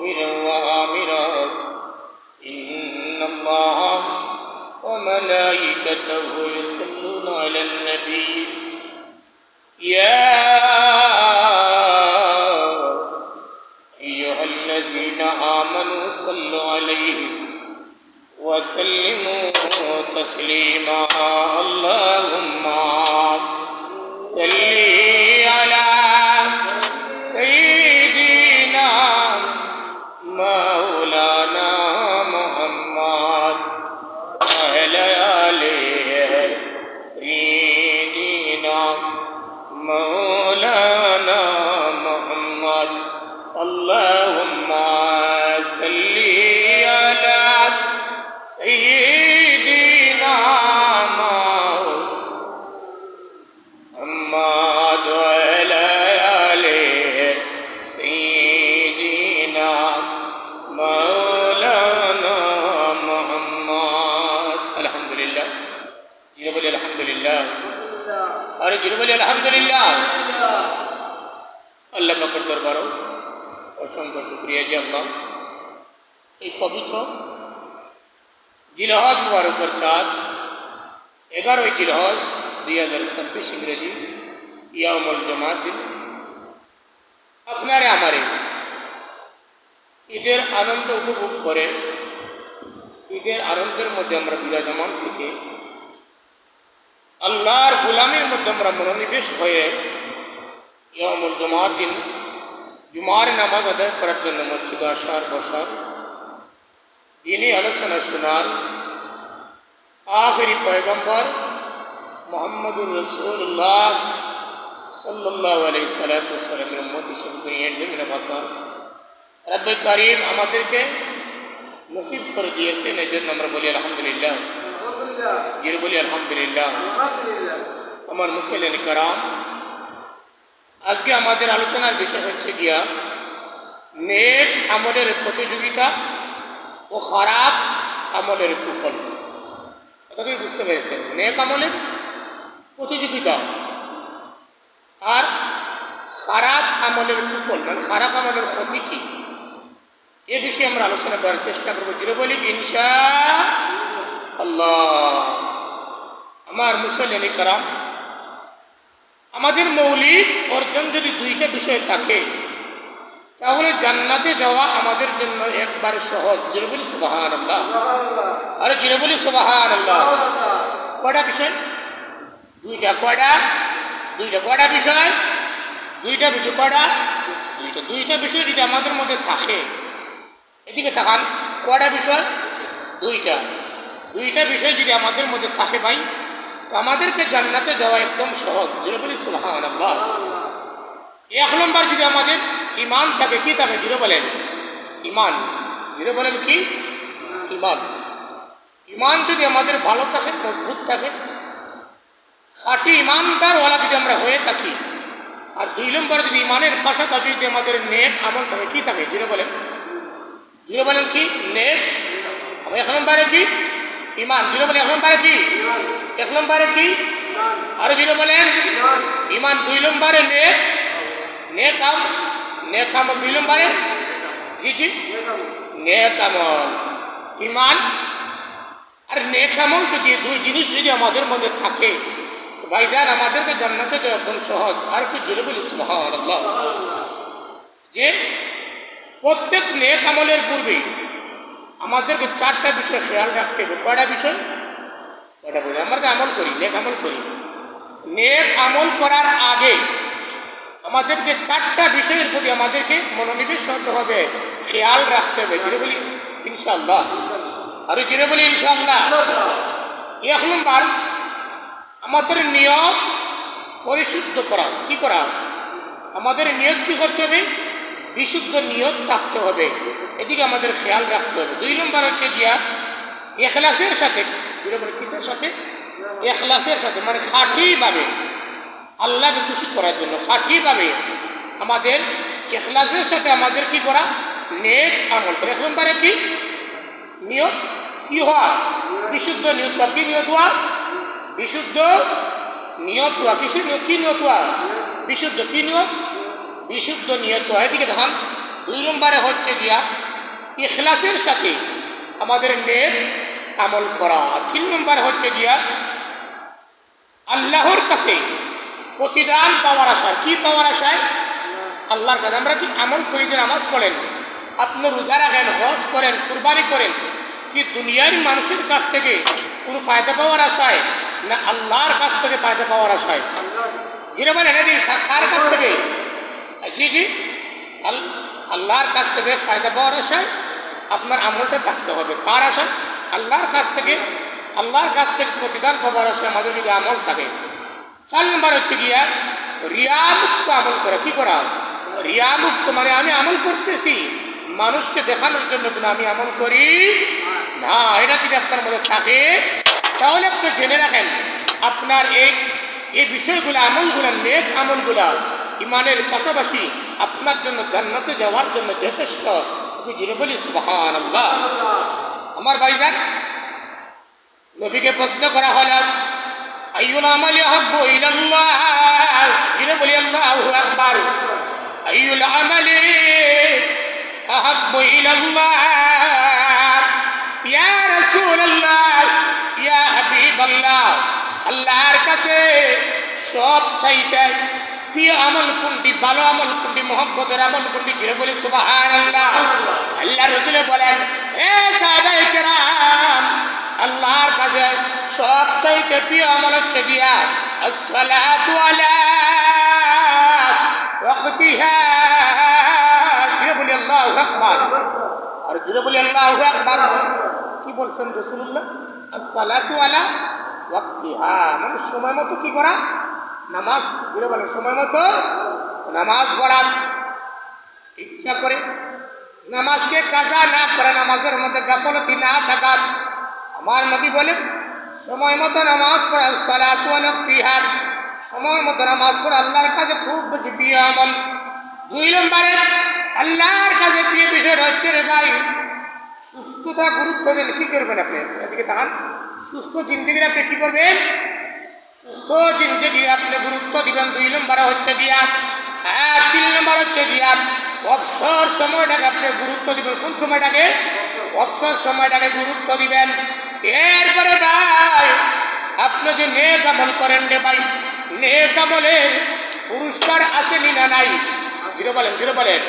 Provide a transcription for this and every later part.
مؤمنا وآمرات إن الله وملائكته يصلون على النبي يا أيها الذين آمنوا صلوا عليه وسلموا تسليما اللهم صل على سيدنا مولانا محمد وعلى آل سيدنا مولانا محمد اللهم صل على سيدنا محمد وعلى آل سيدنا مولانا محمد الحمد لله جنبال الحمد لله अरे जिरबली अल्हम्दुलिल्लाह अल्लाह पाकेर दरबारे असंख्य शुक्रिया जे अल्लाह এই পবিত্র জিলহজ মুবারকের চাঁদ 11 জিলহজ 2026 ইংরেজি ইয়াউমুল জুমার দিন আপনারে আমারে ঈদের আনন্দ উপভোগ করে ঈদের আনন্দের মধ্যে আমরা বিরাজমান থেকে আল্লাহর গোলামির মধ্যে আমরা মনোনিবেশ হয়ে ইয়াউমুল জুমার দিন জুমার নামাজ আদায় করার জন্য মসজিদে আসার বসার দিনী আলোচনা শোনার আখেরি পয়গম্বর মুহাম্মদুর রাসূলুল্লাহ সাল্লাল্লাহু আলাইহি সাল্লামের উম্মত হিসেবে দুনিয়ার জমিনে বাসা রব্বে কারীম আমাদেরকে নসিব করে দিয়েছেন এই জন্য আমরা বলি আলহামদুলিল্লাহ জির বলি আলহামদুলিল্লাহ আমার মুসলিম کرام আজকে আমাদের আলোচনার বিষয় হচ্ছে গিয়া নেক আমলের প্রতিযোগিতা ও খারাপ আমলের কুফল কথা কি বুঝতে পেরেছেন নেক আমলের প্রতিযোগিতা আর খারাপ আমলের কুফল মানে খারাপ আমলের ক্ষতি কি এই বিষয়ে আমরা আলোচনা করার চেষ্টা করব জিরো বলি ইনশাআল্লাহ আমার মুসলিম کرام আমাদের মৌলিক অর্জন যদি দুইটা বিষয় থাকে তাহলে জান্নাতে যাওয়া আমাদের জন্য একবার সহজ জিরো বলি সুবহানাল্লাহ আরে জিরো বলি সুবহানাল্লাহ কয়টা বিষয় দুইটা কয়টা বিষয় দুইটা বিষয় কয়টা দুইটা বিষয় যদি আমাদের মধ্যে থাকে এদিকে তাকান কয়টা বিষয় দুইটা বিষয় যদি আমাদের মধ্যে থাকে ভাই তো আমাদেরকে জান্নাতে যাওয়া একদম সহজ জিরো বলি সুবহানাল্লাহ এক নম্বর যদি আমাদের ইমান থাকে কি থাকে জিরো বলেন ইমান জিরো বলেন কি ইমান যদি আমাদের ভালো থাকে মজবুত থাকে খাঁটি ইমানদার ওয়ালা যদি আমরা হয়ে থাকি আর দুই নম্বর যদি ইমানের পাশাপাশি যদি আমাদের নেক আমল থাকে কি থাকে জিরো বলেন কি নেক এক নম্বরে কি ইমান জিরো বলে এক নম্বরে কি আরো জিরো বলেন ইমান দুই নম্বরে নেক আমল দুই নম্বরে জি নেক আমল ইমান আর নেক আমল যদি দুই জিনিস যদি আমাদের মধ্যে থাকে ভাইজান আমাদেরকে জান্নাতে যাওয়া একদম সহজ আর কি জোরে বলি সুবহানাল্লাহ যে প্রত্যেক নেক আমলের পূর্বে আমাদেরকে চারটা বিষয় খেয়াল রাখতে হবে কয়টা বিষয় বলে আমরা তো আমল করি নেক আমল করার আগে আমাদেরকে চারটা বিষয়ের প্রতি আমাদেরকে মনোনিবেশ হতে হবে খেয়াল রাখতে হবে জোরে বলি ইনশাআল্লাহ আরে জোরে বলি ইনশাআল্লাহ এক নম্বর আমাদের নিয়ত পরিশুদ্ধ করা কি করা আমাদের নিয়ত কি করতে হবে বিশুদ্ধ নিয়ত থাকতে হবে এদিকে আমাদের খেয়াল রাখতে হবে দুই নম্বর হচ্ছে গিয়া ইখলাসের সাথে কিসের সাথে ইখলাসের সাথে মানে খাঁটিভাবে আল্লাহকে খুশি করার জন্য খাঁটিভাবে আমাদের ইখলাসের সাথে আমাদের কি করা নেক আমল করে এক নম্বরে কি নিয়ত কি হওয়া বিশুদ্ধ নিয়ত হওয়া কি নিয়ত হওয়া বিশুদ্ধ নিয়ত হওয়া কিসের নিয়ত কি নিয়ত হওয়া বিশুদ্ধ কি নিয়ত বিশুদ্ধ নিয়ত হওয়া এদিকে দেখান 2 নম্বরে হচ্ছে গিয়া ইখলাসের সাথে আমাদের নেক আমল করা। 3 নম্বর হচ্ছে গিয়া আল্লাহর কাছে প্রতিদান পাওয়ার আশায়। কি পাওয়ার আশায়? আল্লাহর কাছে। আমরা কি আমল করি যে নামাজ পড়েন, আপনি রোজা রাখেন, হজ করেন, কুরবানি করেন, কি দুনিয়ার মানুষের কাছ থেকে কোনো ফায়দা পাওয়ার আশায়, না আল্লাহর কাছ থেকে ফায়দা পাওয়ার আশায়? যিনি বলেন এটি কার কাছ থেকে? জি জি, আল্লাহর কাছ থেকে ফায়দা পাওয়ার আশায় আপনার আমলটা থাকতে হবে। কার আশায়? আল্লাহর কাছ থেকে। আল্লাহর কাছ থেকে প্রতিদান পাওয়ার আশায় আমাদের যদি আমল থাকে। 4 নম্বর হচ্ছে গিয়া রিয়ামুক্ত আমল করা। কি করা? রিয়ামুক্ত মানে আমি আমল করতেছি মানুষকে দেখানোর জন্য, কিন্তু আমি আমল করি না। এটা যদি আপনার মধ্যে থাকে তাহলে আপনি জেনে রাখেন আপনার এই বিষয়গুলো, আমলগুলো, নেক আমলগুলা ইমানের পাশাপাশি আপনার জন্য জান্নাতে যাওয়ার জন্য যথেষ্ট। আপনি জেনে বলি সুবহানাল্লাহ। আমার ভাইজান, নবীকে প্রশ্ন করা হল আইয়ুল আমালি আহাব্বু ইলাল্লাহ, জেনে বলি আল্লাহু আকবার। আইয়ুল আমালি আহাব্বু ইলাল্লাহ ইয়া রাসূলুল্লাহ ইয়া হাবিবাল্লাহ, আল্লাহর কাছে সব চাইতে প্রিয় আমল কোনটি, ভালো আমল কোনটি, মহব্বতের আমল কোনটি? জেনে বলি সুবহানাল্লাহ। আল্লাহ রাসূল বলেন, হে সাহাবায়ে কেরাম, আল্লাহর কাছে সবচাইতে প্রিয় আমল হচ্ছে গিয়া আসসালাতু আলা ওয়াক্তিহা। জোরে বলি আল্লাহু আকবার। আর জোরে বলি আল্লাহু আকবার। কি বলছেন রাসূলুল্লাহ? আসসালাতু আলা ওয়াক্তিহা মানে সময় মতো কি করা? নামাজ। জোরে বলেন, সময় মতো নামাজ পড়া। ইচ্ছা করে নামাজকে কাজা না করা, নামাজের মধ্যে গাফলতি না থাকা। আমার নবী বলেন সময় মতো নামাজ পড়া, সালাতু আলা ওয়াক্তিহা, সময় মতো নামাজ পড়া আল্লাহর কাছে খুব বেশি প্রিয় আমল। 2 নম্বরে আল্লাহর কাছে প্রিয় বিষয় হচ্ছে রে ভাই সুস্থতা গুরুত্ব দেন। কি করবেন আপনি? এদিকে তাকান। সুস্থ জিন্দেগির আপনি কি করবেন? সুস্থ জিন্দেগি আপনি গুরুত্ব দিবেন। 2 নম্বরে হচ্ছে গিয়া। আর 3 নম্বর হচ্ছে গিয়া অবসর সময়টাকে আপনি গুরুত্ব দিবেন। কোন সময়টাকে? অবসর সময়টাকে গুরুত্ব দিবেন। এরপরে ভাই আপনি যে নেক আমল করেন রে ভাই, নেক আমলের পুরস্কার আসেনি না নাই? জোরে বলেন, জোরে বলেন।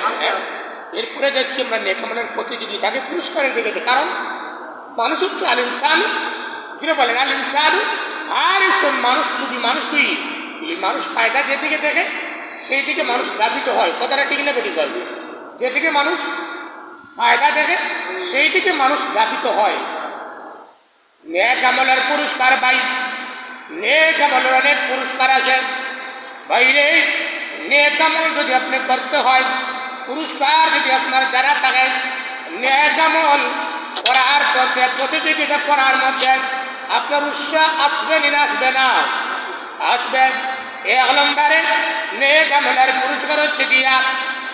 এরপরে দেখছি আমরা নেক আমলের প্রতিযোগিতাকে পুরস্কারের দিকে। কারণ মানুষ হচ্ছে আল ইনসান। জোরে বলেন, আল ইনসান। আর এসব মানুষ রূপী মানুষ কি? মানুষ ফায়দা যেদিকে দেখে সেই দিকে মানুষ ধাবিত হয়। কথাটা ঠিক না বেঠিক? বলবে যেদিকে মানুষ ফায়দা দেখে সেই দিকে মানুষ ধাবিত হয়। নেক আমলের পুরস্কার ভাই, নেক আমলের অনেক পুরস্কার আছে বাইরে। নেক আমল যদি আপনি করতে হয়, পুরস্কার যদি আপনার জানা থাকে, নেক আমল করার মধ্যে, প্রতিযোগিতা করার মধ্যে আপনার উৎসাহ আসবে না? আসবে না? আসবে। 1 নম্বরে নেক আমলের পুরস্কার হচ্ছে গিয়া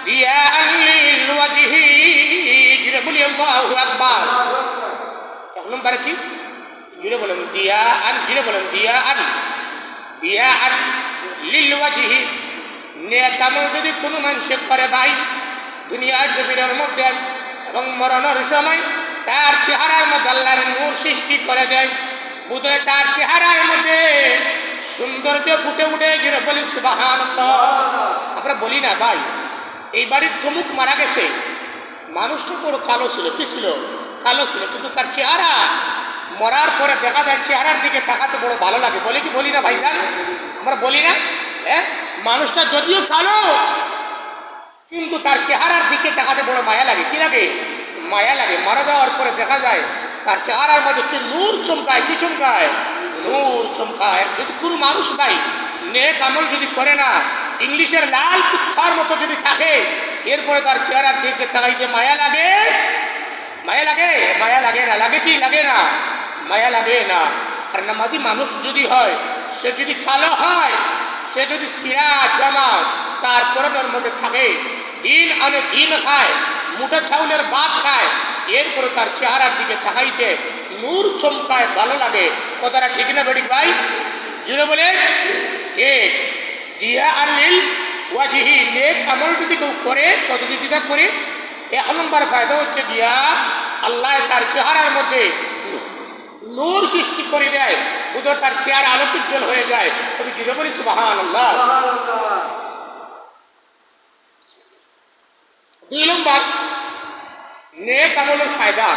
দিয়া আল্লিল ওয়াজহি। জোরে বলি আল্লাহু আকবার। 1 নম্বরে কি? জোরে বলেন দিয়া আন। জোরে বলেন দিয়া আন। দিয়া আন লিল ওয়াজহি। নেক আমল যদি কোনো মানুষ করে ভাই দুনিয়ার জমিনের মধ্যে এবং মরণের সময় তার চেহারার মধ্যে আল্লাহর নূর সৃষ্টি করে দেয়, বুঝলে তার চেহারার মধ্যে সৌন্দর্য ফুটে উঠে। যেটা বলি সুবহানাল্লাহ। আমরা বলি না ভাই এই বাড়ির তমুক মারা গেছে, মানুষটা বড় কালো ছিল। কি ছিল? কালো ছিল, কিন্তু তার চেহারা মরার পরে দেখা যায় চেহারার দিকে তাকাতে বড় ভালো লাগে। বলি কি বলি না ভাইজান? আমরা বলি না? মানুষটা যদিও কালো কিন্তু তার চেহারার দিকে তাকাতে বড় মায়া লাগে। কি লাগে? মায়া লাগে। মারা যাওয়ার পরে দেখা যায় তার চেহারার মধ্যে কি নূর চমকায়। কি চমকায়? নূর চমকায়। যদি কোনো মানুষ ভাই নেক আমল যদি করে না, ইংলিশের লাল কুত্তার মতো যদি থাকে, এরপরে তার চেহারার দিকে তাকাইতে মায়া লাগে? মায়া লাগে? মায়া লাগে না? লাগে কি? লাগে না? মায়া লাগে না। আর নামাজি মানুষ যদি হয়, সে যদি কালো হয়, সে যদি সিরা জামা তার পরনের মধ্যে থাকে, দিন আনে দিন খায়, মুঠা চাউলের ভাত খায়, এরপরে তার চেহারার দিকে তাকাইতে নূর চমকায়, ভালো লাগে। কথাটা ঠিক না বেঠিক ভাই? জুড়ে বলে কে দিয়া আনলিল ওয়াজিহি, নেক আমল যদি কেউ করে, প্রতিযোগিতা করে, 1 নম্বর ফায়দা হচ্ছে গিয়া আল্লাহ তার চেহারার মধ্যে নূর সৃষ্টি করে দেয়, বুঝো তার চেহারা আলোকোজ্জ্বল হয়ে যায়। তবে জুড়ে বলি সুবহানাল্লাহ। 2 নম্বর নেক আমলের ফায়দা,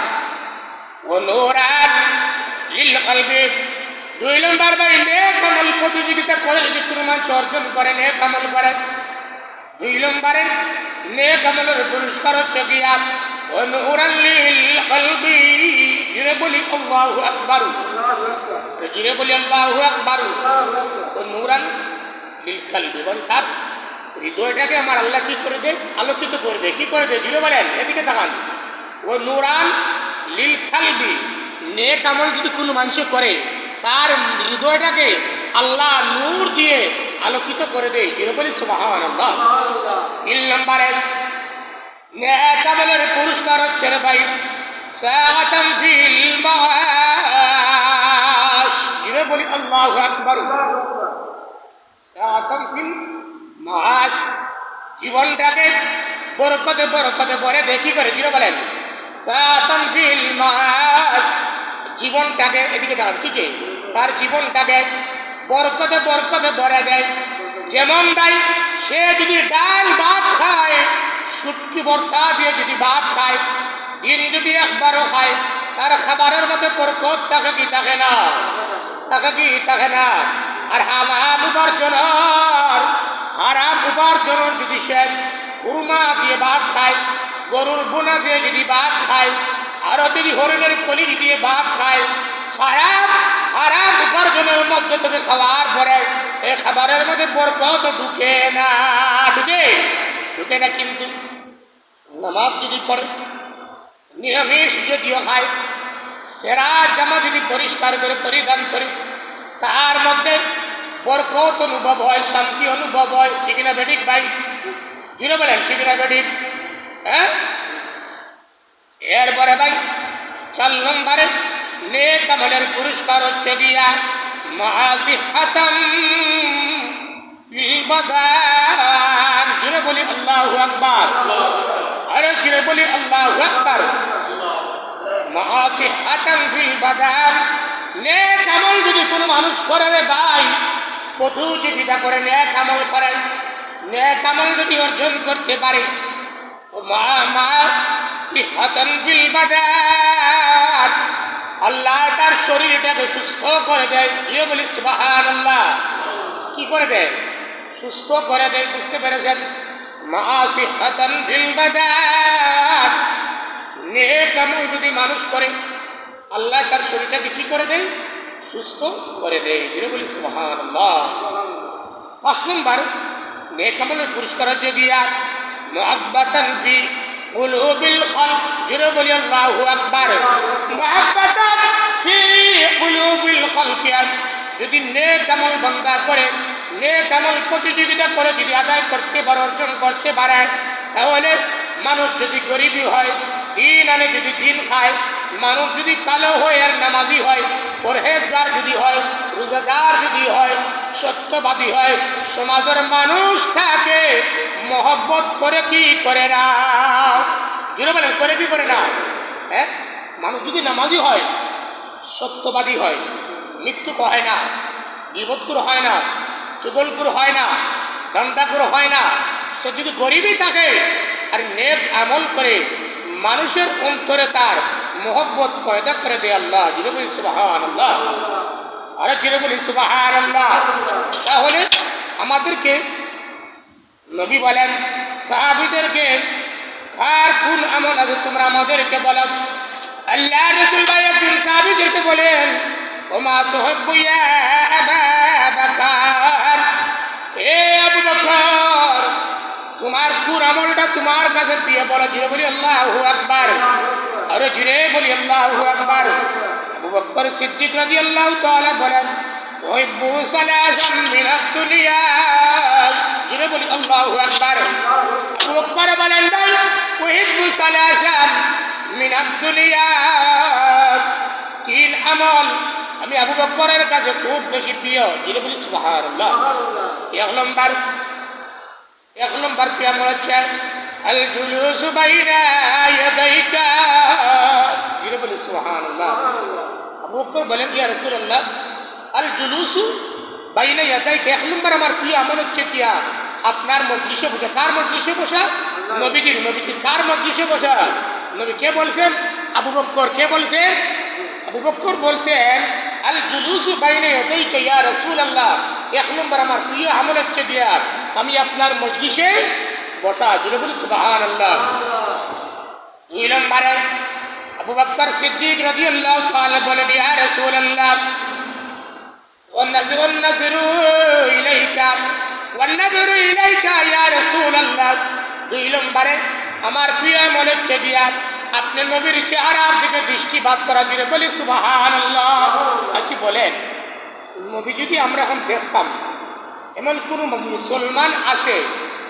ও নূরান লিল কলবি। 2 নম্বর ভাই নেক আমল প্রতিযোগিতা করে যদি কোনো মানুষ অর্জন করে, নেক আমল করে, 2 নম্বরে নেক আমলের পুরস্কার হচ্ছে গিয়া ও নূরান লিল কলবি। জুড়ে বলি আল্লাহু আকবার, জুড়ে বলি আল্লাহু আকবার। ও নূরান লিল কলবি, বল তার হৃদয়টাকে আমার আল্লাহ কি করে দেয়? আলোকিত করে দেয়। কি করে দেয়? জুড়ে বলেন, এদিকে তাকান। ও নূরান লিল কলবি, নেক আমল যদি কোনো মানুষ করে তার হৃদয়টাকে আল্লাহ নূর দিয়ে আলোকিত করে দেয়। জুড়ে বলি সুবহানাল্লাহ। 3 নম্বরে নেক আমলের পুরস্কার হচ্ছে রে ভাই সাআতাম ফিল মাআশ। জুড়ে বলি আল্লাহু আকবার। সাআতাম ফিল মাআশ, জীবনটাকে বরকতে বরকতে ভরে দেয়। কি করে? জুড়ে বলেন সাআতাম ফিল মাআশ, জীবনটাকে, এদিকে তাকান, কি কে তার জীবনটাকে বরকতে বরকতে ভরে দেয়। যেমন ভাই সে যদি ডাল ভাত খায়, শুটকি ভর্তা দিয়ে যদি ভাত খায়, দিন যদি একবারও খায়, তার খাবারের মধ্যে বরকত থাকে কি থাকে না? থাকে কি থাকে না? আর হারাম উপার্জনের যদি সে খুরমা দিয়ে ভাত খায়, গরুর বোনা দিয়ে যদি ভাত খায়, আরো যদি হরিণের কলিজ দিয়ে ভাত খায়, হারাম হারাম উপার্জনের মধ্যে থেকে খাবার পরে এই খাবারের মধ্যে বরকত ঢুকে না। ঢুকে না। কিন্তু নামাজ যদি পড়ে, নিরামিষ যদিও খায়, সেরা জামা যদি পরিষ্কার করে পরিধান করে, তার মধ্যে বরকত অনুভব হয়, শান্তি অনুভব হয়। ঠিক না বেঠিক ভাই? জুড়ে বলেন ঠিক না বেঠিক? হ্যাঁ। এরপরে ভাই 4 নম্বরে নেক আমলের পুরস্কার হচ্ছে গিয়া মাসিহাতাম ফিল বাদান। জুড়ে বলি আল্লাহু আকবার। আরে জুড়ে বলি আল্লাহু আকবার। মাসিহাতাম ফিল বাদান, নেক আমল যদি কোনো মানুষ করে রে ভাই, প্রতিযোগিতা করে নেক আমল করে, নেক আমল যদি অর্জন করতে পারে, আল্লাহ তার শরীরটাকে সুস্থ করে দেয়। দিয়ে বলি সুবহানাল্লাহ। কি করে দেয়? সুস্থ করে দেয়। বুঝতে পেরেছেন? মাসিহাতান ফিল বাদান, নেক আমল যদি মানুষ করে, আল্লাহ তার শরীরটাকে কি করে দেয়? সুস্থ করে দেয়। দিয়ে বলি সুবহানাল্লাহ। 5 নম্বর নেক আমলের পুরস্কার হচ্ছে গিয়া মুহাব্বাতান ফি কুলুবিল খালক। জুড়ে বলি আল্লাহু আকবার। মুহাব্বাতান ফি কুলুবিল খালক, যদি নেক আমল বান্দা করে, নেক আমল প্রতিযোগিতা করে যদি আদায় করতে পারে, অর্জন করতে পারে, তাহলে মানুষ যদি গরিবী হয়, দিন আনে যদি দিন খায়, মানুষ যদি কালো হয় আর নামাজি হয়, পরহেজগার যদি হয়, রোজাদার যদি হয়, সত্যবাদী হয়, সমাজের মানুষ তাকে মহব্বত করে কি করে না? জুড়ে বলেন করে কি করে না? হ্যাঁ, মানুষ যদি নামাজি হয়, সত্যবাদী হয়, মৃত্যু হয় না, বিপদকুর হয় না, চুগলকুর হয় না, দণ্ডাকুর হয় না, সে যদি গরিবই থাকে আর নেক আমল করে, মানুষের অন্তরে তার মোহব্বত পয়দা করে দেয় আল্লাহ। জুড়ে বলি সুবহানাল্লাহ। আরে জুড়ে বলি সুবহানাল্লাহ। তাহলে আমাদেরকে নবী বলেন সাহাবীদেরকে, কার কোন আমল আছে তোমরা আমাদেরকে বলো। আল্লাহ রাসূল ভাই একদিন সাহাবীদেরকে বলেন, ওমা তুহিব্বু ইয়া আবা বকর, এ আবু বকর, তোমার কোন আমলটা তোমার কাছে প্রিয় বলো। জুড়ে বলি আল্লাহু আকবার। আরে জুড়ে বলি আল্লাহু আকবার। আবু বকর সিদ্দিক রাদিয়াল্লাহু তাআলা বলেন, উহিব্বু সালাসাম মিনাদ দুনিয়া। জুড়ে বলি আল্লাহু আকবার। আবু বকর বলেন, ভাই উহিব্বু সালাসাম মিনাদ দুনিয়া, 3 আমল আমি আবু বকরের কাছে খুব বেশি প্রিয়। জুড়ে বলি সুবহানাল্লাহ। 1 নম্বর এক নম্বর পিয়া আমল হচ্ছে আল জুলুসু বাইনা ইয়াদাইকা, যিনি বলে সুবহানাল্লাহ। আবু বকর বলেন ইয়া রাসূলুল্লাহ আল জুলুসু বাইনা ইয়াদাইকা, এক নম্বর আমার প্রিয় আমল হচ্ছে কিয়া আপনার মজলিসে বসা। কার মজলিসে বসা? নবীজির। নবীজির কার মজলিসে বসা? নবী কে বলছেন? আবু বকর। কে বলছেন? আবু বকর বলছেন আল জুলুসু বাইনা ইয়াদাইকা ইয়া রাসূলুল্লাহ, এক নম্বর আমার প্রিয় আমল হচ্ছে দিয়া আমি আপনার মজলিসে বসা। যিনি বলি সুবহানাল্লাহ। দুই নম্বরে আবু বকর সিদ্দিক রাদিয়াল্লাহু তাআলা বলেন ইয়া রাসূলুল্লাহ ওয়ান-নাযরু ইলাইকা ওয়ান-নাযরু ইলাইকা ইয়া রাসূলুল্লাহ। দুই নম্বরে আমার প্রিয় আমল হচ্ছে দিয়া আপনি নবীর চেহারার দিকে দৃষ্টিপাত করা। যিনি বলি সুবহানাল্লাহ। আচ্ছা বলেন, নবী যদি আমরা এখন দেখতাম, এমন কোনো মুসলমান আছে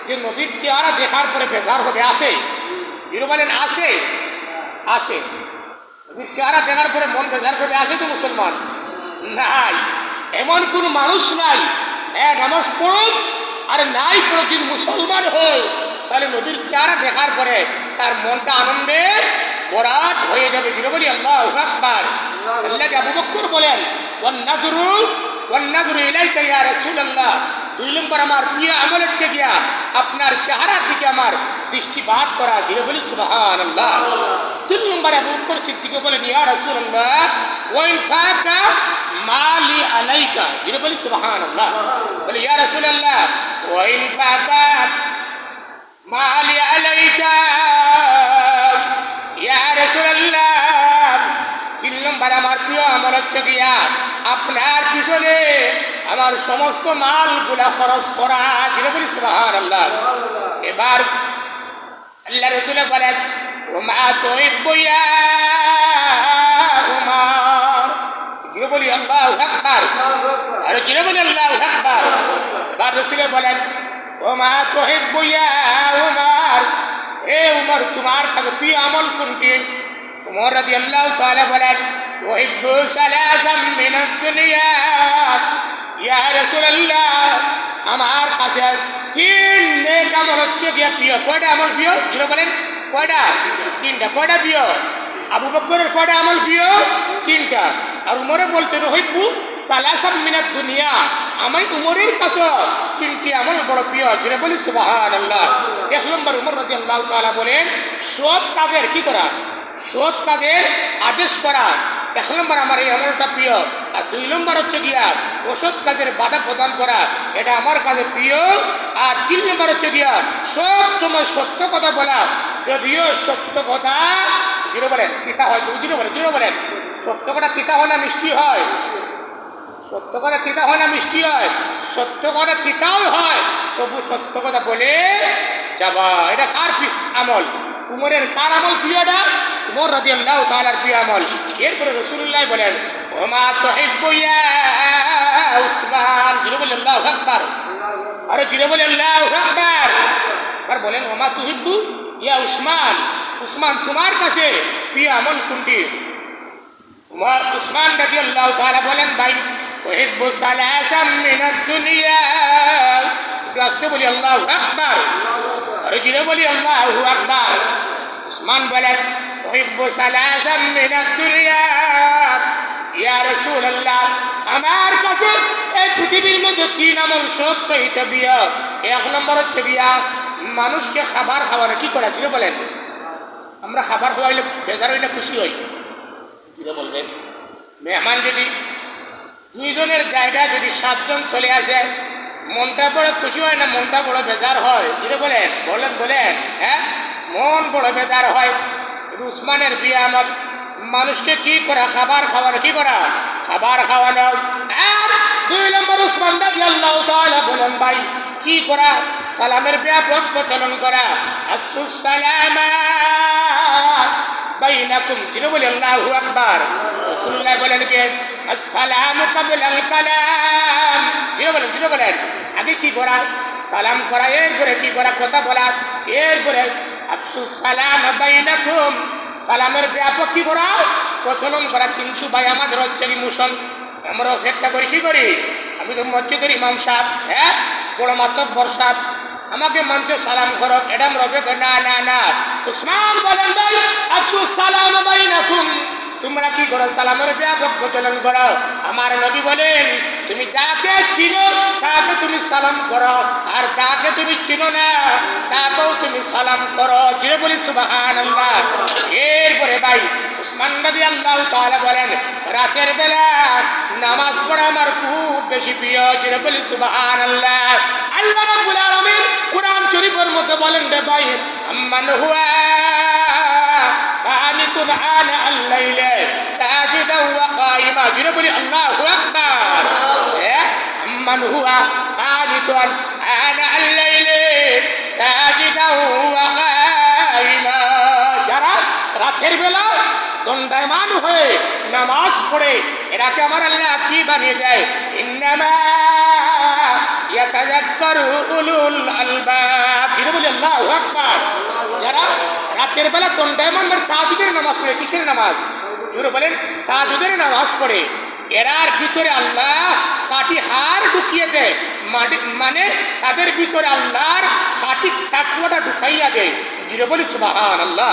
যে নবীর চেহারা দেখার পরে বেজার হবে? আছে? যিনি বলেন আছে? আছে। নবীর চেহারা দেখার পরে মন বেজার করবে? আছে তো মুসলমান? নাই, এমন কোনো মানুষ নাই। নামাজ পড়ুক আর নাই পড়ুক, যদি মুসলমান হয় তাহলে নবীর চেহারা দেখার পরে তার মনটা আনন্দে বরাট হয়ে যাবে। যিনি বলি আল্লাহু আকবার। আল্লাহ আবু বকর বলেন ওয়ান-নাযরু ইলাইকা ইয়া রাসূলুল্লাহ। দুই নম্বর আমার প্রিয় আমল হচ্ছে গিয়া আপনার চেহারার দিকে আমার দৃষ্টিপাত করা। যিনি বলি সুবহানাল্লাহ। তিন নম্বরে আবু বকর সিদ্দিক বলেন ইয়া রাসূলুল্লাহ ওয়া ইনফাকা মালি আলাইকা। যিনি বলি সুবহানাল্লাহ। বলে ইয়া রাসূলুল্লাহ ওয়া ইনফাকা মালি আলাইকা ইয়া রাসূলুল্লাহ। তিন নম্বর আমার প্রিয় আমল হচ্ছে গিয়া আপনার পিছনে আমার সমস্ত মালগুলা খরচ করা। যিনি বলি সুবহানাল্লাহ। এবার আল্লাহ রাসূল বলেন ওমা তুহিব্বু ইয়া উমর। যিনি বলি আল্লাহু আকবার। আর যিনি বলি আল্লাহু আকবার। এবার রাসূল বলেন ওমা তুহিব্বু ইয়া উমর, হে উমর তোমার কাছে প্রিয় আমল কোনটি? উমর রাদিয়াল্লাহু তাআলা বলেন উহিব্বু সালাসাম মিনাদ দুনিয়া ইয়া রাসূলুল্লাহ, আমার কাছে তিন নেক আমল হচ্ছে গিয়া প্রিয়। কয়টা আমল প্রিয়? যিনি বলেন কয়টা? তিনটা। কয়টা প্রিয়? আবু বকরের কয়টা আমল প্রিয়? তিনটা। আর উমরে বলতেন উহিব্বু সালাসাম মিনাদ দুনিয়া, আমি উমরের কাছে তিনটি আমল বড় প্রিয়। যিনি বলি সুবহানাল্লাহ। এক নম্বর উমর রাদিয়াল্লাহু তাআলা বলেন সৎ কাজের কি করা? সৎ কাজের আদেশ করা। এক নম্বর আমার এই আমলটা প্রিয়। আর দুই নম্বর হচ্ছে গিয়া অসৎ কাজের বাধা প্রদান করা, এটা আমার কাছে প্রিয়। আর তিন নম্বর হচ্ছে গিয়া সব সময় সত্য কথা বলা, যদিও সত্য কথা যিনি বলেন তিতা হয়। যিনি বলেন সত্য কথা তিতা হয় না মিষ্টি হয়? সত্য কথা তিতা হয় না মিষ্টি হয়? সত্য কথা তিতাও হয়, তবু সত্য কথা বলে যাবা। এটা কার আমল? উমরের। কার আমল প্রিয়টা? উমর রাদিয়াল্লাহু তাআলার প্রিয় আমল। এরপরে রাসূলুল্লাহ বলেন ওমা তুহিব্বু ইয়া উসমান। যিনি বলেন আল্লাহু আকবার। আরে যিনি বলেন আল্লাহু আকবার। আর বলেন ওমা তুহিব্বু ইয়া উসমান, উসমান তোমার কাছে প্রিয় আমল কোনটি? উসমান রাদিয়াল্লাহু তাআলা বলেন ভাই উহিব্বু সালাসাম মিনাদ দুনিয়া। আসতে বলি আল্লাহু আকবার। আরে যিনি বলি আল্লাহু আকবার। উসমান বলেন উহিব্বু সালাসাম মিনাদ দুনিয়া ইয়া রাসূলুল্লাহ, আমার কাছে এই পৃথিবীর মধ্যে তিন আমল সবচেয়ে প্রিয়। এক নম্বর হচ্ছে গিয়া মানুষকে খাবার খাওয়ানো। কি করা? যিনি বলেন আমরা খাবার খাওয়াইলে বেজার হইলে খুশি হই। যিনি বলবেন মেহমান যদি দুইজনের জায়গায় যদি 7 জন চলে আসে, মনটা বড় খুশি হয় না মনটা বড় বেজার হয়? যিনি বলেন বলেন হ্যাঁ, মন বড় বেজার হয়। উসমানের বিয়ে আমার মানুষকে কি করা? খাবার খাওয়ানো। কি করা? খাবার খাওয়ানো। আর দুই নম্বর উসমান রাদিয়াল্লাহু তাআলা বলেন ভাই কি করা? সালামের ব্যাপক প্রচলন করা। আসসালামু সালামা বাইনাকুম। যিনি বলেন আল্লাহু আকবার। রাসূলুল্লাহ বলেন কি আসসালামু কাবলাল কালাম। যিনি বলেন আগে কি করা? সালাম করা। এরপরে কি করা? কথা বলা। এরপরে আফসুস সালাম বাইনাকুম, সালামের ব্যাপক কি করা? প্রচলন করা। কিন্তু ভাই আমাদের হচ্ছে ইমোশন, আমরা অপেক্ষা করি কি করি? আমি তো মসজিদের ইমাম সাহেব, হ্যাঁ বড় মাতব্বর সাহেব আমাকে মঞ্চে সালাম করো। এডাম রবে না না না। উসমান বলেন ভাই আফসু সালাম বাইনাকুম, তোমরা কি করো সালামের ব্যাপক প্রচলন করো। আমার নবী বলেন তুমি যাকে চিনো তাকে তুমি সালাম করো, আর যাকে তুমি চিনো না তাকেও তুমি সালাম করো। জিরে বলি সুবহানাল্লাহ। এরপরে ভাই উসমান রাদিয়াল্লাহু তাআলা বলেন রাতের বেলা নামাজ পড়া আমার খুব বেশি প্রিয়। জিরে বলি সুবহানাল্লাহ। আল্লাহ রাব্বুল আলামিন কোরআন শরীফের মধ্যে বলেন রে ভাই আম্মান হুয়া কানিতুন আনা আল-লাইলি সাজিদান ওয়া কাইমা। জিরে বলি আল্লাহু আকবার। আম্মান হুয়া কানিতুন আনা আল-লাইলি সাজিদান ওয়া কাইমা, যারা রাতের বেলা দণ্ডায়মান হয়ে নামাজ পড়ে এরাকে আমার আল্লাহ কি বানিয়ে দেয়? ইন্নামা ইয়াতাযাক্কারু উলুল আলবাব। জিরে বলি আল্লাহু আকবার। যারা রাতের বেলা দণ্ডায়মান তাহাজ্জুদের নামাজ পড়ে, কিসের নামাজ? জোরে বলেন তাহাজ্জুদের নামাজ পড়ে, এরার ভিতরে আল্লাহ খাঁটি হার ঢুকিয়ে দেয়, মানে তাদের ভিতরে আল্লাহর খাঁটি তাকওয়াটা ঢুকাইয়া দেয়। জিরে বলি সুবহানাল্লাহ।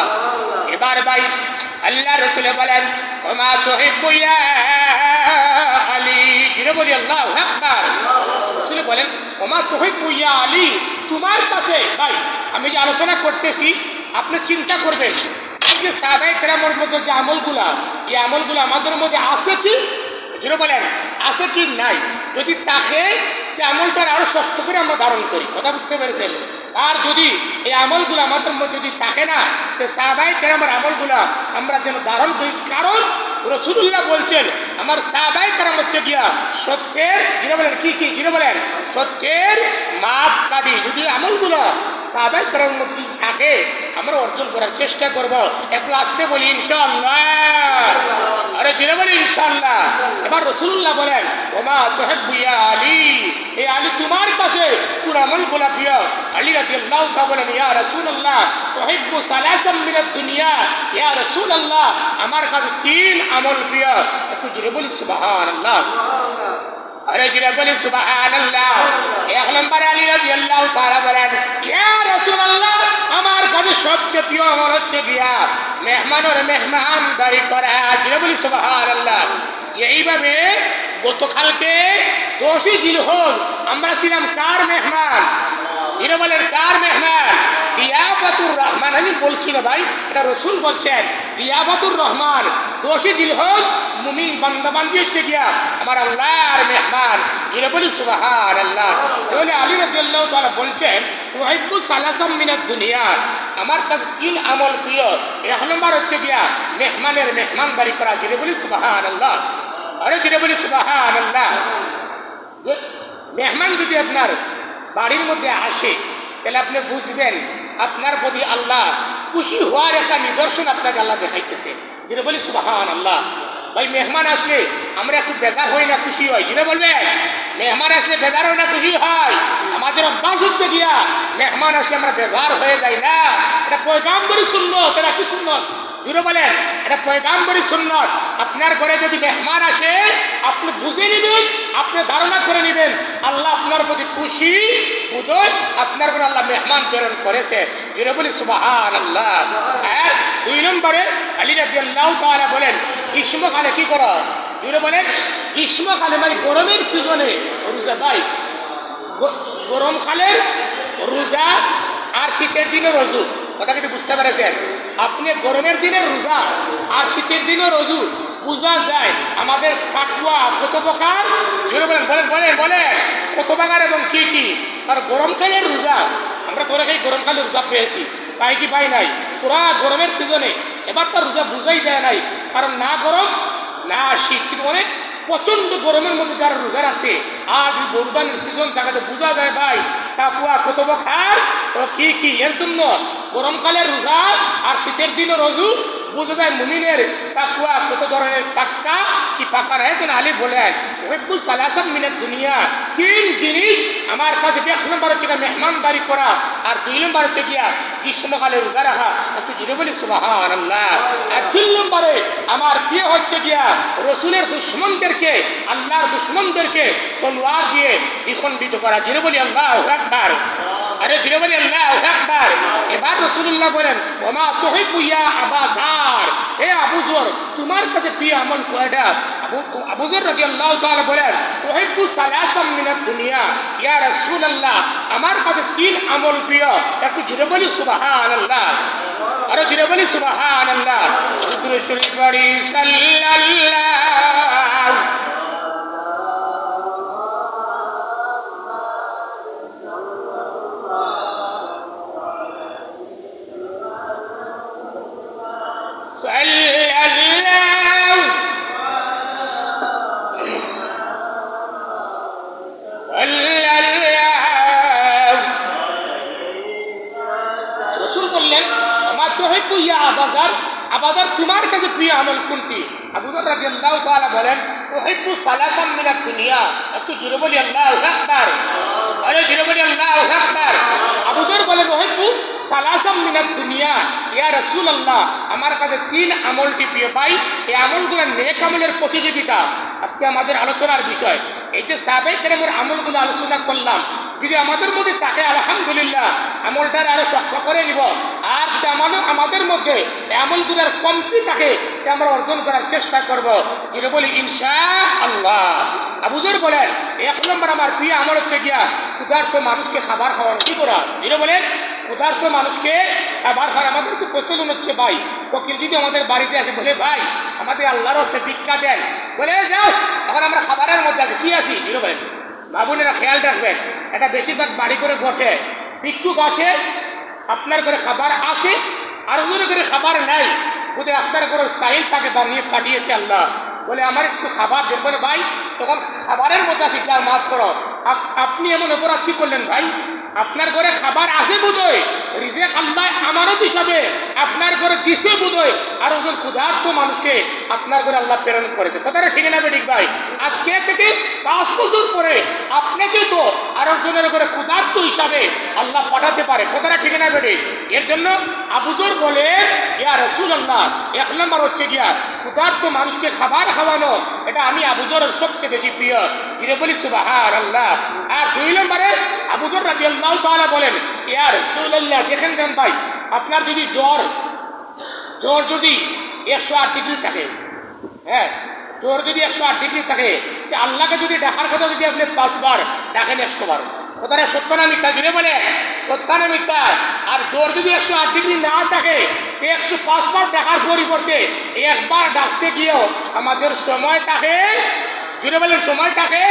এবার ভাই আল্লাহ রাসূল বলেন ওমা তুহিব্বু ইয়া আলী। জিরে বলি আল্লাহু আকবার। রাসূল বলেন ওমা তুহিব্বু ইয়া আলী, তোমার কাছে ভাই আমি যে আলোচনা করতেছি আপনি চিন্তা করবেন এই যে সাহাবায়ে কেরামের মধ্যে যে আমলগুলা, এই আমলগুলো আমাদের মধ্যে আছে কি? জোরে বলেন আছে কি নাই? যদি থাকে এই আমলটার আরো শক্ত করে আমরা ধারণ করি। কথা বুঝতে পেরেছেন? আর যদি এই আমলগুলো আমাদের মধ্যে যদি থাকে না, তো সাহাবায়ে কেরামের আমলগুলা আমরা যেন ধারণ করি। কারণ রাসূলুল্লাহ বলছেন আমার সাহাবায়ে কেরাম হচ্ছে গিয়া সত্যের, যিনি বলেন কি কি, যিনি বলেন সত্যের মাপকাঠি। যদি আমলগুলো সাহাবায়ে কেরামের মধ্যে যদি থাকে আমরা অর্জন করার চেষ্টা করব। একটু আসতে বলি ইনশাআল্লাহ। আরে যিনি বলি ইনশাআল্লাহ। এবার রাসূলুল্লাহ বলেন ওমা তুহিব্বু ইয়া আলী, এই আলী তোমার কাছে কোন আমলগুলো প্রিয়? আলী রাদিয়াল্লাহু তাআলা বলেন ইয়া রাসূলুল্লাহ তুহিব্বু সালাসাম মিনাদ দুনিয়া। ইয়া রাসূলুল্লাহ আমার কাছে তিন আমল প্রিয়। একটু জোরে বলি সুবহানাল্লাহ। আরে জোরে বলি সুবহানাল্লাহ। এক নম্বরে আলী রাদিয়াল্লাহু তাআলা বলেন ইয়া রাসূলুল্লাহ আমার কাছে সবচেয়ে প্রিয় আমল হচ্ছে গিয়া মেহমানের মেহমানদারি করা। জোরে বলি সুবহানাল্লাহ। এইভাবে গতকালকে 10ই জিলহজ আমরা ছিলাম কার মেহমান? যিনি বলেন কার মেহমান? দিয়াফাতুর রহমান। আমি বলছি না ভাই, এটা রাসূল বলছেন দিয়াফাতুর রহমান। 10ই জিলহজ মুমিন বান্দাবান্দি হচ্ছে গিয়া আমার আল্লাহর মেহমান। যিনি বলি সুবহানাল্লাহ। তাহলে আলী রাদিয়াল্লাহু তাআলা বলছেন তুহিব্বু সালাসাম মিনাদ দুনিয়া, আমার কাছে তিন আমল প্রিয়। এক নম্বর হচ্ছে গিয়া মেহমানের মেহমানদারি করা। যিনি বলি সুবহানাল্লাহ। আরে যিনি বলি সুবহানাল্লাহ। যে মেহমান যদি আপনার বাড়ির মধ্যে আসে তাহলে আপনি বুঝবেন আপনার প্রতি আল্লাহ খুশি হওয়ার একটা নিদর্শন আপনাকে আল্লাহ দেখাইতেছে। যিনি বলি সুবহানাল্লাহ। ভাই মেহমান আসলে আমরা একটু বেজার হই না খুশি হয়? যিনি বলবেন মেহমান আসলে বেজার হয় না খুশি হয়? আমাদের অভ্যাস হচ্ছে গিয়া মেহমান আসলে আমরা বেজার হয়ে যাই না। এটা পয়গাম্বরী সুন্নত। এটা কি সুন্নত? জুড়ে বলেন এটা পয়গাম্বরী সুন্নত। আপনার ঘরে যদি মেহমান আসে আপনি বুঝে নেবেন, আপনি ধারণা করে নেবেন আল্লাহ আপনার প্রতি খুশি, বোধহয় আপনার ঘরে আল্লাহ মেহমান প্রেরণ করেছে। জুড়ে বলি সুবহানাল্লাহ। আর 2 নম্বরে আলী রাদিয়াল্লাহু তাআলা বলেন গ্রীষ্মকালে কি করা? জুড়ে বলেন গ্রীষ্মকালে মানে গরমের সিজনে রোজা। ভাই গরমকালের রোজা আর শীতের দিনে রজু। কথা কিন্তু বুঝতে পেরেছেন? আপনি গরমের দিনের রোজা আর শীতের দিনের রজু বোঝা যায় আমাদের তাকওয়া কত প্রকার। জোরে বলেন বলেন বলেন বলেন কত প্রকার এবং কি কি। আর গরমকালের রোজা আমরা করে খাই, গরমকালের রোজা পেয়েছি, পাই কি পাই নাই? পুরা গরমের সিজনে এবার তার রোজা বোঝাই যায় নাই, কারণ না গরম না শীত। কিন্তু অনেক প্রচণ্ড গরমের মধ্যে যারা রোজা আছে আর যদি বরদানের সিজন তাকে বোঝা যায় ভাই তাকওয়া কত প্রকার ও কি কি। এর জন্য গরমকালের রোজা আর শীতের দিনও রজু বোঝা যায় মুমিনের তাকওয়া কত ধরনের পাক্কা কি পাকা রহে। তো আলী বলেন তুহিব্বু সালাসাম মিনাদ দুনিয়া, তিন জিনিস আমার কাছে। 1 নম্বর হচ্ছে মেহমানদারি করা, আর 2 নম্বর হচ্ছে গিয়া গ্রীষ্মকালে রোজা রাখা। একটু জোরে বলি সুবহানাল্লাহ। আর 3 নম্বরে আমার প্রিয় হচ্ছে গিয়া রসুলের দুশ্মনদেরকে, আল্লাহর দুশ্মনদেরকে তলোয়ার দিয়ে দ্বিখণ্ডিত করা। জোরে বলি আল্লাহু আকবার। আরে জুড়ে বলি আল্লাহু আকবার। এবার রাসূলুল্লাহ বলেন ওমা তুহিব্বু ইয়া আবা যার, হে আবু যর তোমার কাছে প্রিয় আমল কয়টা? আবু যর রাদিয়াল্লাহু তাআলা বলেন তুহিব্বু সালাসাম মিনাদ দুনিয়া ইয়া রাসূলুল্লাহ, আমার কাছে তিন আমল প্রিয়। একটু জুড়ে বলি সুবহানাল্লাহ, আরো জুড়ে বলি সুবহানাল্লাহ। দুরূদ শরীফ পড়ি সাল্লাল্লাহু রসুল বললেন আমার তুহিব্বু ইয়া আবাজার, আবাজার তোমার কাছে প্রিয় আমল কোনটি? আবু যর রাদিয়াল্লাহু তাআলা বলেন তুহিব্বু সালাসাম মিনাদ দুনিয়া। একটু জোরে বলি আল্লাহু আকবার, আরে জোরে বলি আল্লাহু আকবার। আবু যর বলেন তুহিব্বু সালাসাম মিনাদ দুনিয়া ইয়া রাসূলুল্লাহ, আমার কাছে তিন আমলটি প্রিয়। ভাই এই আমলগুলো নেক আমলের প্রতিযোগিতা আজকে আমাদের আলোচনার বিষয়। এই যে সাহাবায়ে কেরামের আমলগুলো আলোচনা করলাম, যদি আমাদের মধ্যে থাকে আলহামদুলিল্লাহ আমলটার আরো শক্ত করে নিব। আর যদি আমাদের মধ্যে আমলগুলোর কমতি থাকে তা আমরা অর্জন করার চেষ্টা করব। যেটা বলি ইনশাআল্লাহ। আবু যর বলেন এক নম্বর আমার প্রিয় আমল হচ্ছে গিয়া ক্ষুধার্ত মানুষকে খাবার খাওয়ানো। কি করা? যেটা বলেন ক্ষুধার্ত মানুষকে খাবার খাওয়া। আমাদের তো প্রচলন হচ্ছে ভাই, ফকির যদি আমাদের বাড়িতে আসে বলে ভাই আমাদের আল্লাহর হস্তে ভিক্ষা দেন, বলে যাও এখন আমরা খাবারের মধ্যে আছি। কি আছি? যেটা বলেন বাবুনেরা খেয়াল রাখবেন, এটা বেশিরভাগ বাড়ি করে ঘটে। ভিক্ষুক আসে, আপনার ঘরে খাবার আছে আর ওদের ঘরে খাবার নাই, ওদের আপনার ঘরে সাইল তাকে বানিয়ে পাঠিয়েছে আল্লাহ, বলে আমার একটু খাবার দেন। বলে ভাই তখন খাবারের মধ্যে আছে, যা মাফ করো, আপনি এমন অপরাধ কি করলেন ভাই? আপনার ঘরে খাবার আছে বোধহয়, রিজেক আল্লাহ আমানত হিসাবে আপনার ঘরে দিছে বোধহয়, আর ওজন ক্ষুধার্ত মানুষকে আপনার ঘরে আল্লাহ প্রেরণ করেছে। কথাটা ঠিক না বেঠিক ভাই? আজকে থেকে 5 বছর পরে আপনাকে তো আর একজনের ঘরে ক্ষুধার্ত হিসাবে আল্লাহ পাঠাতে পারে। কথাটা ঠিক না বেঠিক? এর জন্য আবু যর বলে ইয়া রাসূলুল্লাহ, এক নম্বর হচ্ছে গিয়া ক্ষুধার্ত মানুষকে খাবার খাওয়ানো, এটা আমি আবু যরের সবচেয়ে বেশি প্রিয়। যিনি বলি সুবহানাল্লাহ। আর 2 নম্বরে আবু যর রাদিয়াল্লাহু তাআলা বলেন ইয়া রাসূলুল্লাহ, দেখেন যান ভাই আপনার যদি জ্বর যদি 108 ডিগ্রি থাকে, হ্যাঁ জ্বর যদি 108 ডিগ্রি থাকে, আল্লাহকে যদি ডাকার কথা যদি আপনি 5 বার ডাকেন 100 বার, কথাটা সত্য না মিথ্যা? জুড়ে বলে সত্য না মিথ্যা? আর জ্বর যদি 108 ডিগ্রি না থাকে 105 বার ডাকার পরিবর্তে একবার ডাকতে গিয়েও আমাদের সময় থাকে, জুড়ে বলেন সময় থাকে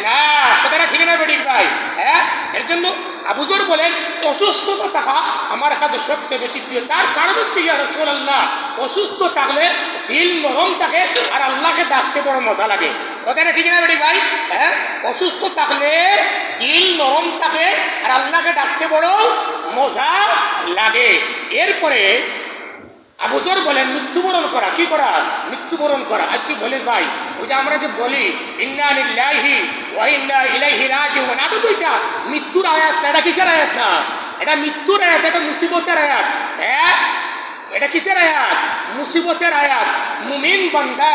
না। কথাটা ঠিক না বেঠিক ভাই? হ্যাঁ, এর জন্য আবু যর বলেন অসুস্থতা থাকা আমার কাছে সবচেয়ে বেশি প্রিয়। তার কারণ হচ্ছে ইয়া রাসূলুল্লাহ, অসুস্থ থাকলে দিল নরম থাকে আর আল্লাহকে ডাকতে বড় মজা লাগে। কথাটা ঠিক না বেঠিক ভাই? হ্যাঁ, অসুস্থ থাকলে দিল নরম থাকে আর আল্লাহকে ডাকতে বড় মজা লাগে। এরপরে আবু যর বলেন মৃত্যুবরণ করা। কি করা? মৃত্যুবরণ করা। আচ্ছা বলেন ভাই ওই যে আমরা যে বলি ইন্না লিল্লাহি ওয়া ইন্না ইলাইহি রাজিউন, এটা দুইটা মৃত্যুর আয়াত না, এটা কিসের আয়াত না? এটা মৃত্যুর আয়াত, এটা মুসিবতের আয়াত। হ্যাঁ, এটা কিসের আয়াত? মুসিবতের আয়াত। মুমিন বান্দা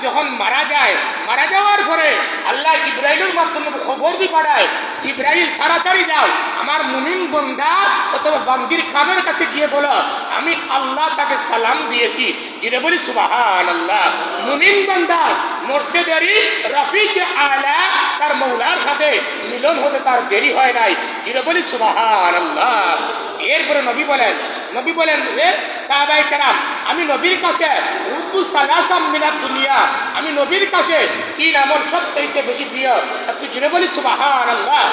যখন মারা যায়, মারা যাওয়ার পরে আল্লাহ জিবরাইলের মাধ্যমে খবর দিয়ে পাঠায়, জিবরাইল তাড়াতাড়ি যাও আমার মুমিন বান্দা অথবা বান্দির কানের কাছে গিয়ে বলো আমি আল্লাহ তাকে সালাম দিয়েছি। যেটা বলি সুবহানাল্লাহ। মুমিন বান্দা মরতে দেরি, রফিকে আলা তার মৌলার সাথে মিলন হতে তার দেরি হয় নাই। যেটা বলি সুবহানাল্লাহ। এরপরে নবী বলেন হে সাহাবায়ে কেরাম, আমি নবীর কাছে রুব্বু সালাসাম মিনাদ দুনিয়া, আমি নবীর কাছে তিন আমল সবচেয়ে বেশি প্রিয়। একটু জুড়ে বলি সুবহানাল্লাহ,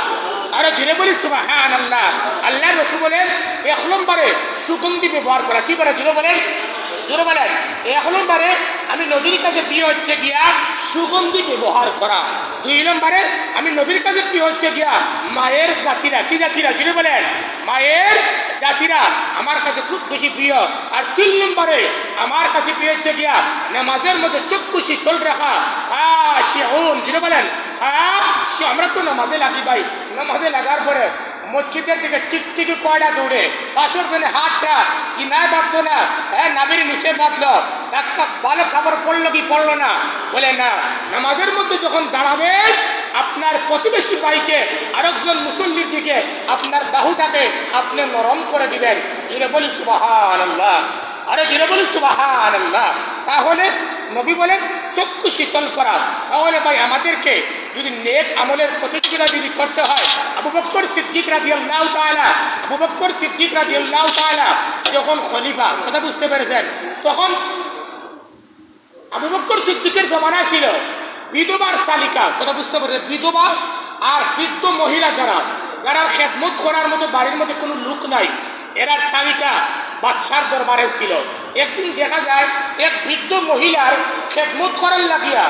আরে জুড়ে বলি সুবহানাল্লাহ। আল্লাহর রাসূল বলেন 1 নম্বরে সুগন্ধি ব্যবহার করা। কি করা? জুড়ে বলেন, জোরে বলেন। 1 নম্বরে আমি নবীর কাছে প্রিয় হচ্ছে গিয়া সুগন্ধি ব্যবহার করা। 2 নম্বরে আমি নবীর কাছে প্রিয় হচ্ছে গিয়া মায়ের জাতিরা। কি জাতিরা? জোরে বলেন। মায়ের জাতিরা আমার কাছে খুব বেশি প্রিয়। আর 3 নম্বরে আমার কাছে প্রিয় হচ্ছে গিয়া নামাজের মধ্যে চক্ষু শীতল রাখা, খাশিউন। জোরে বলেন খাশি। আমরা তো নামাজে লাগি ভাই, নামাজে লাগার পরে মসজিদের দিকে টিকটিকি কয়টা দৌড়ে, পাশের জন্য হাতটা সিনায় বাঁধলো না, হ্যাঁ নাবির নিচে বাঁধলো, ধাক্কা ভালো খাবার পড়লো কি পড়লো না? বলে না, নামাজের মধ্যে যখন দাঁড়াবেন আপনার প্রতিবেশী ভাইকে আরেকজন মুসল্লির দিকে আপনার বাহুটাকে আপনি নরম করে দিবেন। জুড়ে বলি সুবহানাল্লাহ, আরে জুড়ে বলি সুবহানাল্লাহ। তাহলে নবী বলেন চক্ষু শীতল করা। তাহলে ভাই আমাদেরকে যদি নেক আমলের প্রতিযোগিতা যদি করতে হয়, আবু বকর সিদ্দিক রাদিয়াল্লাহু তাআলা, আবু বকর সিদ্দিক রাদিয়াল্লাহু তাআলা যখন খলিফা, কথা বুঝতে পেরেছেন, তখন আবু বকর সিদ্দিকের জমানায় ছিল বিধবার তালিকা, কথা বুঝতে পেরেছেন, বিধবা আর বৃদ্ধ মহিলা যারা যারা খেদমত করার মতো বাড়ির মধ্যে কোনো লোক নাই, এরার তালিকা বাদশার দরবারে ছিল। একদিন দেখা যায় এক বৃদ্ধ মহিলার খেদমত করার লাগিয়া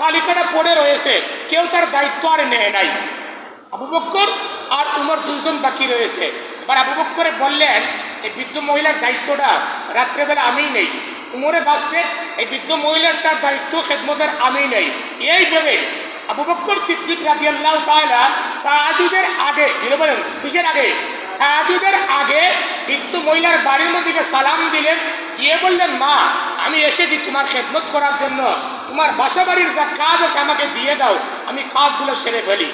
তালিকাটা পড়ে রয়েছে, কেউ তার দায়িত্ব আর নেয় নাই। আবু বকর আর উমর দুইজন বাকি রয়েছে। এবার আবু বকরে বললেন এই বৃদ্ধ মহিলার দায়িত্বটা রাত্রেবেলা আমিই নেই। উমরে ভাবছে এই বৃদ্ধ মহিলার তার দায়িত্ব খেদমতের আমি নেই। এই ভেবে আবু বকর সিদ্দিক রাদিয়াল্লাহু তাআলা তাহাজ্জুদের আগে, যিনি বলেন কিসের আগে, তাহাজ্জুদের আগে বৃদ্ধ মহিলার বাড়ির মধ্যে সালাম দিলেন, দিয়ে বললেন মা আমি এসেছি তোমার খেদমত করার জন্য, তোমার বাসা বাড়ির যা কাজ আছে আমাকে দিয়ে দাও, আমি কাজগুলো সেরে ফেলি।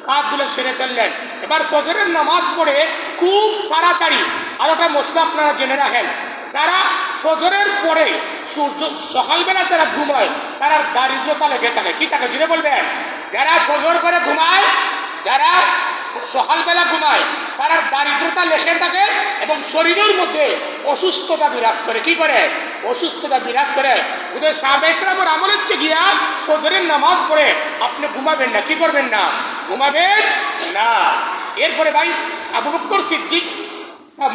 কাজগুলো সেরে ফেললেন। এবার ফজরের নামাজ পড়ে খুব তাড়াতাড়ি, আর একটা মশলা আপনারা জেনে রাখেন, যারা ফজরের পরে সূর্য সকালবেলা যারা ঘুমায় তারা দারিদ্রতা লেগে থাকে। কি থাকে জুড়ে বলবেন? যারা ফজর করে ঘুমায়, যারা সকালবেলা ঘুমায় তারা দারিদ্রতা লেগে থাকে এবং শরীরের মধ্যে অসুস্থতা বিরাজ করে। কি করে? অসুস্থতা বিরাজ করে। ওদের সাহাবায়ে কেরামের আমল হচ্ছে গিয়া ফজরের নামাজ পড়ে আপনি ঘুমাবেন না। কি করবেন না? ঘুমাবেন না। এরপরে ভাই আবু বকর সিদ্দিক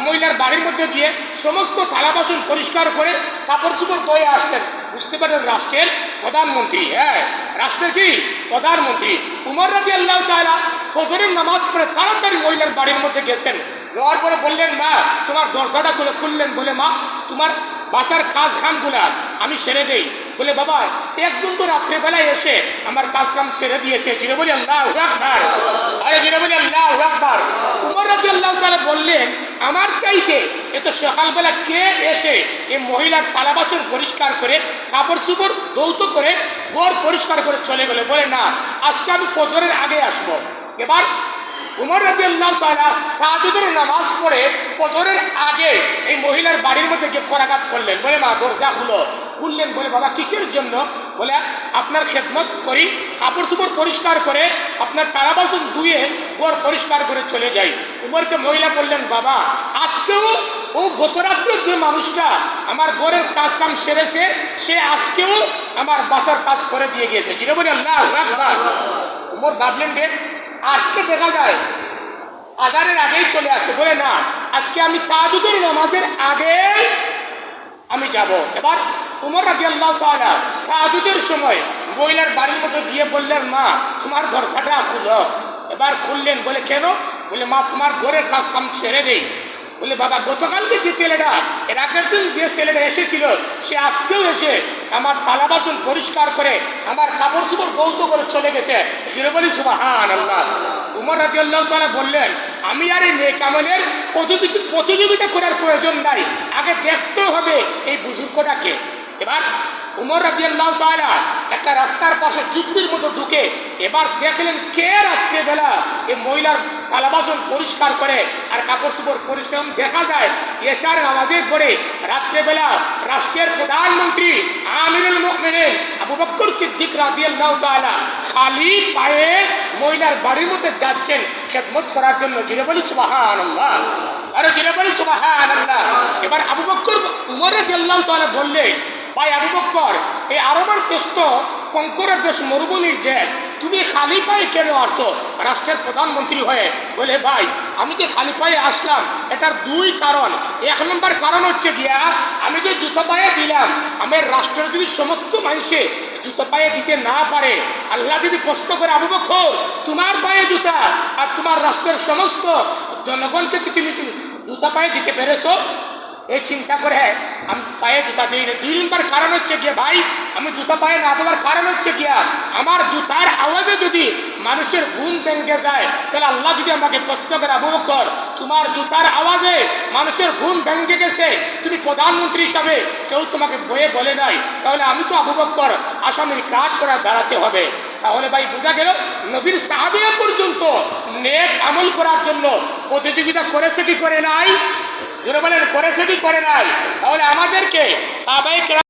মহিলার বাড়ির মধ্যে গিয়ে সমস্ত থালা বাসন পরিষ্কার করে কাপড় চোপড় ধুয়ে আসতেন। বুঝতে পারেন রাষ্ট্রের প্রধানমন্ত্রী, হ্যাঁ রাষ্ট্রের কি প্রধানমন্ত্রী। উমর রাদিয়াল্লাহু তাআলা ফজরের নামাজ পড়ে তাড়াতাড়ি মহিলার বাড়ির মধ্যে গেছেন। যাওয়ার পরে বললেন মা তোমার দরজাটা খুললেন। বলে মা তোমার বাসার কাজ খামগুলা আমি সেরে দেই। বলে বাবা একজন তো রাত্রেবেলায় এসে আমার কাজ কাম সেরে দিয়েছে। জিরে বলি আল্লাহু আকবার, আরে জিরে বলি আল্লাহু আকবার। উমর রাদিয়াল্লাহু তাআলা বললেন আমার চাইতে এত সকালবেলা কে এসে এই মহিলার থালা বাসন পরিষ্কার করে কাপড় চোপড় ধৌত করে ঘর পরিষ্কার করে চলে গেল। বলে না আজকে আমি ফজরের আগে আসবো। এবার উমর রাদিয়াল্লাহু তাআলা তাহাজ্জুদের নামাজ পড়ে ফজরের আগে এই মহিলার বাড়ির মধ্যে গিয়ে করাঘাত করলেন। বলে মা দরজা খুললেন। বলে বাবা কিসের জন্য? বলে আপনার খেদমত করি, কাপড় চোপড় পরিষ্কার করে আপনার থালা বাসন ধুয়ে ঘর পরিষ্কার করে চলে যাই। উমরকে মহিলা বললেন বাবা আজকেও ও গতরাত্রে যে মানুষটা আমার ঘরের কাজ কাম সেরেছে সে আজকেও আমার বাসার কাজ করে দিয়ে গিয়েছে। যেটা বলি আল্লাহু আকবার। উমর ভাবলেন রে আজকে দেখা যায় আজানের আগেই চলে আসছে। বলে না আজকে আমি তাহাজ্জুদের নামাজের আগে আমি যাব। এবার উমর রাদিয়াল্লাহু তাআলা তাহাজ্জুদের সময় মহিলার বাড়ির মধ্যে গিয়ে বললেন মা তোমার দরজাটা খুলো। এবার খুললেন। বলে কেন? বলে মা তোমার ঘরের কাজ কাম সেরে দেই। বলে বাবা গতকালকে যে ছেলেটা এর আগের দিন যে ছেলেটা এসেছিল সে আজকেও এসে আমার থালা বাসন পরিষ্কার করে আমার কাপড় চোপড় ধৌত করে চলে গেছে। যিনি বলি সুবহানাল্লাহ। উমর রাদিয়াল্লাহু তাআলা বললেন আমি আর এই নেক আমলের প্রতিযোগিতা করার প্রয়োজন নাই, আগে দেখতে হবে এই বুজুর্গটাকে। এবার উমর রাদিয়াল্লাহু তাআলা একটা রাস্তার পাশে ঝুপড়ির মতো ঢুকে এবার দেখলেন কে রাত্রেবেলা এই মহিলার থালা বাসন পরিষ্কার করে আর কাপড় চোপড় পরিষ্কার। দেখা যায় এশার নামাজের পরে রাত্রেবেলা রাষ্ট্রের প্রধানমন্ত্রী আমিরুল মুমিনিন আবু বকর সিদ্দিক রাদিয়াল্লাহু তাআলা খালি পায়ে মহিলার বাড়ির মধ্যে যাচ্ছেন খেদমত করার জন্য। যিনি বলি সুবহানাল্লাহ, আরে যিনি বলি সুবহানাল্লাহ। এবার আবু বকর উমর রাদিয়াল্লাহু তাআলা বললেন ভাই আবু বকর এই আরবের দেশ তো কঙ্করের দেশ, মরুভূমির দেশ, তুমি খালি পায়ে কেন আসো রাষ্ট্রের প্রধানমন্ত্রী হয়ে? বলে ভাই আমি যে খালি পায়ে আসলাম এটার দুই কারণ। এক নম্বর কারণ হচ্ছে গিয়া আমি যে জুতো পায়ে দিলাম আমার রাষ্ট্রের যদি সমস্ত মানুষে জুতো পায়ে দিতে না পারে, আল্লাহ যদি প্রশ্ন করে আবু বকর তোমার পায়ে জুতা আর তোমার রাষ্ট্রের সমস্ত জনগণকে কি তুমি জুতা পায়ে দিতে পেরেছো? এই চিন্তা করে আমি পায়ে জুতা দিই না। দুই নম্বর কারণ হচ্ছে গিয়ে ভাই আমি জুতা পায়ে না দেওয়ার কারণ হচ্ছে গিয়া আমার জুতার আওয়াজে যদি মানুষের ঘুম ভেঙে যায় তাহলে আল্লাহ যদি আমাকে প্রশ্ন করে আবু বকর তোমার জুতার আওয়াজে মানুষের ঘুম ভেঙে গেছে, তুমি প্রধানমন্ত্রী হিসাবে কেউ তোমাকে বয়ে বলে নাই, তাহলে আমি তো আবু বকর আসামির কাঠ করে দাঁড়াতে হবে। তাহলে ভাই বোঝা গেল নবীর সাহাবীরা পর্যন্ত নেক আমল করার জন্য প্রতিযোগিতা করেছে কি করে নাই? জোরে বলেন, করেছে কি করে নাই? তাহলে আমাদেরকে সাহাবায়ে কেরাম